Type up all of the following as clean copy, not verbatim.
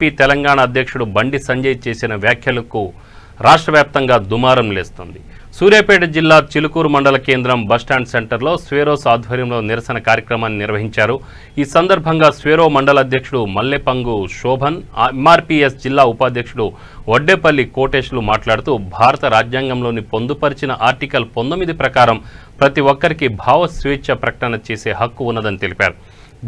తెలంగాణ అధ్యక్షుడు బండి సంజయ్ చేసిన వ్యాఖ్యలకు రాష్ట్ర వ్యాప్తంగా దుమారం లేస్తుంది. సూర్యాపేట జిల్లా చిలుకూరు మండల కేంద్రం బస్టాండ్ సెంటర్లో స్వేరోస్ ఆధ్వర్యంలో నిరసన కార్యక్రమాన్ని నిర్వహించారు. ఈ సందర్భంగా స్వేరో మండల అధ్యక్షుడు మల్లెపంగు శోభన్, ఎంఆర్పీఎస్ జిల్లా ఉపాధ్యక్షుడు వడ్డేపల్లి కోటేశ్లు మాట్లాడుతూ భారత రాజ్యాంగంలోని పొందుపరిచిన ఆర్టికల్ 19 ప్రకారం ప్రతి ఒక్కరికి భావ స్వేచ్ఛ ప్రకటన చేసే హక్కు ఉన్నదని తెలిపారు.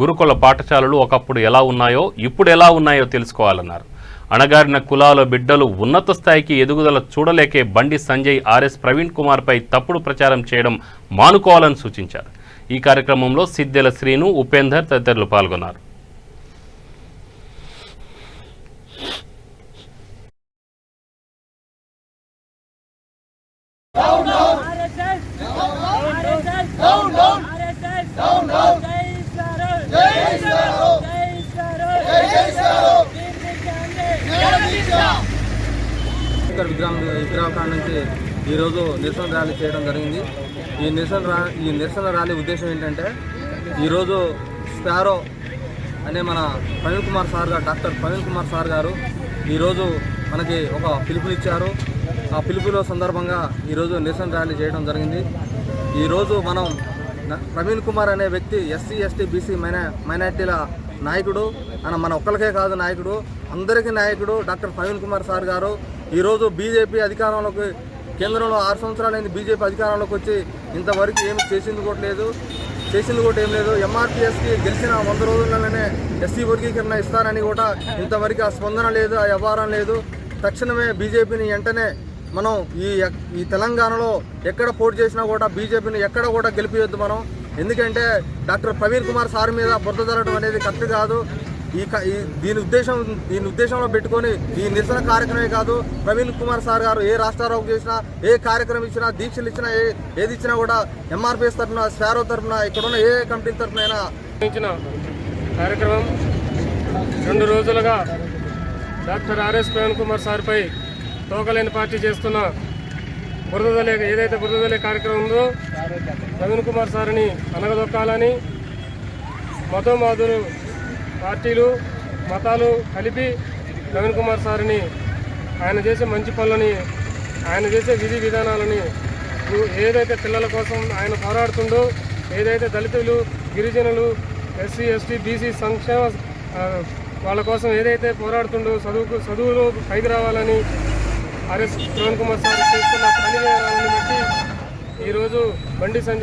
గురుకుల పాఠశాలలు ఒకప్పుడు ఎలా ఉన్నాయో ఇప్పుడు ఎలా ఉన్నాయో తెలుసుకోవాలన్నారు. అణగారిన కులాల బిడ్డలు ఉన్నత స్థాయికి ఎదుగుదల చూడలేకే బండి సంజయ్ ఆర్ఎస్ ప్రవీణ్ కుమార్ పై తప్పుడు ప్రచారం చేయడం మానుకోవాలని సూచించారు. ఈ కార్యక్రమంలో సిద్దెల శ్రీను, ఉపేందర్ తదితరులు పాల్గొన్నారు. విగ్రహం నుంచి ఈరోజు నిరసన ర్యాలీ చేయడం జరిగింది. ఈ నిరసన ర్యాలీ ఉద్దేశం ఏంటంటే, ఈరోజు స్పారో అనే మన ప్రవీణ్ కుమార్ సార్ గారు, డాక్టర్ ప్రవీణ్ కుమార్ సార్ గారు ఈరోజు మనకి ఒక పిలుపునిచ్చారు. ఆ పిలుపులో సందర్భంగా ఈరోజు నిరసన ర్యాలీ చేయడం జరిగింది. ఈరోజు మనం ప్రవీణ్ కుమార్ అనే వ్యక్తి ఎస్సీ, ఎస్టీ, బీసీ మైనార్టీల నాయకుడు. మన ఒక్కరికే కాదు నాయకుడు, అందరికీ నాయకుడు డాక్టర్ ప్రవీణ్ కుమార్ సార్ గారు. ఈరోజు బీజేపీ అధికారంలోకి, కేంద్రంలో 6 సంవత్సరాలైంది బీజేపీ అధికారంలోకి వచ్చి ఇంతవరకు ఏమి చేసింది కూడా ఏం లేదు. ఎంఆర్పీఎస్కి గెలిచిన 100 రోజుల్లోనే ఎస్సీ వర్గీకరణ ఇస్తారని కూడా ఇంతవరకు ఆ స్పందన లేదు, ఆ వ్యవహారం లేదు. తక్షణమే బీజేపీని వెంటనే మనం ఈ తెలంగాణలో ఎక్కడ పోటీ చేసినా కూడా బీజేపీని ఎక్కడ కూడా గెలిపియొద్దు మనం. ఎందుకంటే డాక్టర్ ప్రవీణ్ కుమార్ సార్ మీద బురద జరగడం అనేది కరెక్ట్ కాదు. దీని ఉద్దేశంలో పెట్టుకొని ఈ నిరసన కార్యక్రమమే కాదు, ప్రవీణ్ కుమార్ సార్ గారు ఏ రాష్ట్రాలకు చేసినా, ఏ కార్యక్రమం ఇచ్చినా, దీక్షలు ఇచ్చినా, ఏది ఇచ్చినా కూడా ఎంఆర్పీఎస్ తరఫున, స్పారో తరఫున, ఇక్కడున్న ఏ కంపెనీ తరఫునైనా కార్యక్రమం 2 రోజులుగా డాక్టర్ ఆర్ఎస్ ప్రవీణ్ కుమార్ సార్పై తోకలేని పార్టీ చేస్తున్న ఏదైతే బురదలే కార్యక్రమం ఉందో, ప్రవీణ్ కుమార్ సార్ని అనగదొక్కాలని మతోన్మాదులు, పార్టీలు, మతాలు కలిపి ప్రవీణ్ కుమార్ సార్ని, ఆయన చేసే మంచి పనులని, ఆయన చేసే విధి విధానాలని, ఏదైతే పిల్లల కోసం ఆయన పోరాడుతుండో, ఏదైతే దళితులు, గిరిజనులు, ఎస్సీ, ఎస్టీ, బీసీ సంక్షేమ వాళ్ళ కోసం ఏదైతే పోరాడుతుండో, చదువులో పైకి రావాలని ఆర్ఎస్ ప్రవీణ్ కుమార్ సార్ చేస్తున్న పని విధానాలను బట్టి ఈరోజు బండి సంజయ్